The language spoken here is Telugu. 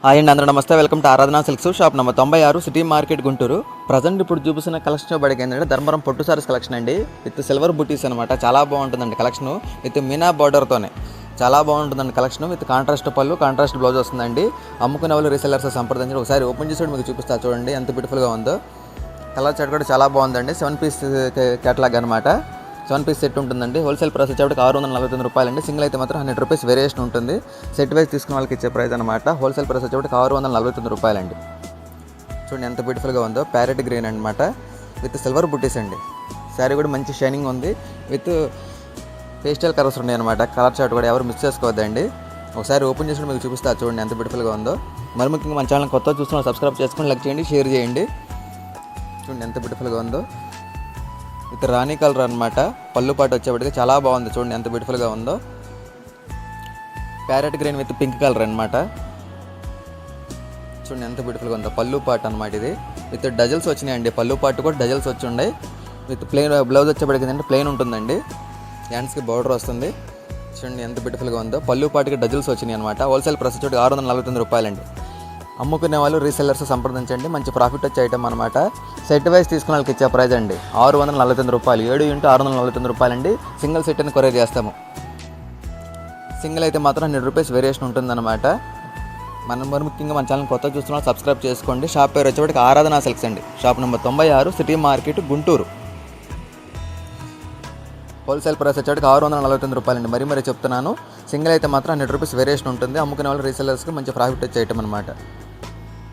హాయ్ అండి, అందరూ నమస్తే. వెల్కమ్ టు ఆరాధన silks, shop number 96, city market, Guntur. Present ఇప్పుడు చూపిస్తున్న కలెక్షన్ బడికి ఏంటంటే ధర్మవరం పట్టు సారీస్ కలెక్షన్ అండి, విత్ సిల్వర్ బుటీస్ అనమాట. చాలా బాగుంటుందండి కలెక్షన్, విత్ మీనా బార్డర్తోనే చాలా బాగుంటుందండి కలెక్షన్. విత్ కాంట్రాస్ట్ పళ్ళు, కాంట్రాస్ట్ బ్లౌజ్ వస్తుందండి. అమ్ముకునే వాళ్ళు రీసెల్లర్స్ సంప్రదించి ఒకసారి ఓపెన్ చేసి మీకు చూపిస్తా చూడండి ఎంత బ్యూటిఫుల్గా ఉందో. కలర్ చార్ట్ కూడా చాలా బాగుందండి. 7 పీస్ కేటలాగ్ అనమాట. 7 పీస్ సెట్ ఉంటుందండి. హోల్సేల్ ప్రైస్ వచ్చేప్పటికి 649 రూపాయలండి. సింగిల్ అయితే మాత్రం 100 రూపీస్ వేరియేషన్ ఉంటుంది. సెట్ వైజ్ తీసుకున్న వాళ్ళకి ఇచ్చే ప్రైస్ అనమాట. హోల్సేల్ ప్రైస్ వచ్చేప్పటికి 649 రూపాయలండి. చూడండి ఎంత బ్యూటిఫుల్గా ఉందో. ప్యారెట్ గ్రీన్ అనమాట, విత్ సిల్వర్ బుట్టీస్ అండి. శారీ కూడా మంచి షైనింగ్ ఉంది, విత్ పేస్టల్ కలర్స్ ఉన్నాయి అనమాట. కలర్ చార్ట్ కూడా ఎవరు మిస్ చేసుకోవద్దండి. ఒకసారి ఓపెన్ చేసి మీకు చూపిస్తా చూడండి ఎంత బ్యూటిఫుల్గా ఉందో. మరి ముఖ్యంగా మన ఛానల్ కొత్త చూస్తున్నా సబ్స్క్రైబ్ చేసుకొని లైక్ చేయండి, షేర్ చేయండి. చూడండి ఎంత బ్యూటిఫుల్గా ఉందో. విత్ రాణి కలర్ అనమాట. పళ్ళు పాటు వచ్చేప్పటికి చాలా బాగుంది. చూడండి ఎంత బ్యూటిఫుల్గా ఉందో. Parrot green with pink colour అనమాట. చూడండి ఎంత బ్యూటిఫుల్గా ఉందో. పళ్ళు పాటు అనమాట ఇది. విత్ డజల్స్ వచ్చినాయండి. పళ్ళు పాటు కూడా డజల్స్ వచ్చి ఉన్నాయి. విత్ ప్లెయిన్ బ్లౌజ్ వచ్చేప్పటికి ఏంటంటే ప్లెయిన్ ఉంటుందండి. హ్యాండ్స్కి బార్డర్ వస్తుంది. చూడండి ఎంత బ్యూటిఫుల్గా ఉందో. పళ్ళు పాటుకి డజల్స్ వచ్చినాయి అనమాట. హోల్సేల్ ప్రైస్ వచ్చి 649 రూపాయలండి. అమ్ముకునే వాళ్ళు రీసెల్లర్స్ సంప్రదించండి. మంచి ప్రాఫిట్ వచ్చే ఐటమ్ అనమాట. సెట్ వైజ్ తీసుకున్న వాళ్ళకి ఇచ్చే ప్రైస్ అండి 649 రూపాయలు. 7 × 649 రూపాయలండి. సింగిల్ సెట్ అని కొరియర్ చేస్తాము. సింగిల్ అయితే మాత్రం 100 రూపీస్ వేరియేషన్ ఉంటుందన్నమాట. మరి ముఖ్యంగా మన ఛానల్ కొత్త చూస్తున్నా సబ్స్క్రైబ్ చేసుకోండి. షాప్ పేరు వచ్చేప్పటికి ఆరాధన సిల్క్స్ అండి. Shop number 96, city market, Guntur. Wholesale price వచ్చేటికి 649 రూపాయలండి. మరీ చెప్తున్నాను. సింగిల్ అయితే మాత్రం 100 రూపీస్ వేరియేషన్ ఉంటుంది. అమ్ముకునే వాళ్ళు రీసెల్లర్స్కి మంచి ప్రాఫిట్ వచ్చే ఐటమ్ అనమాట.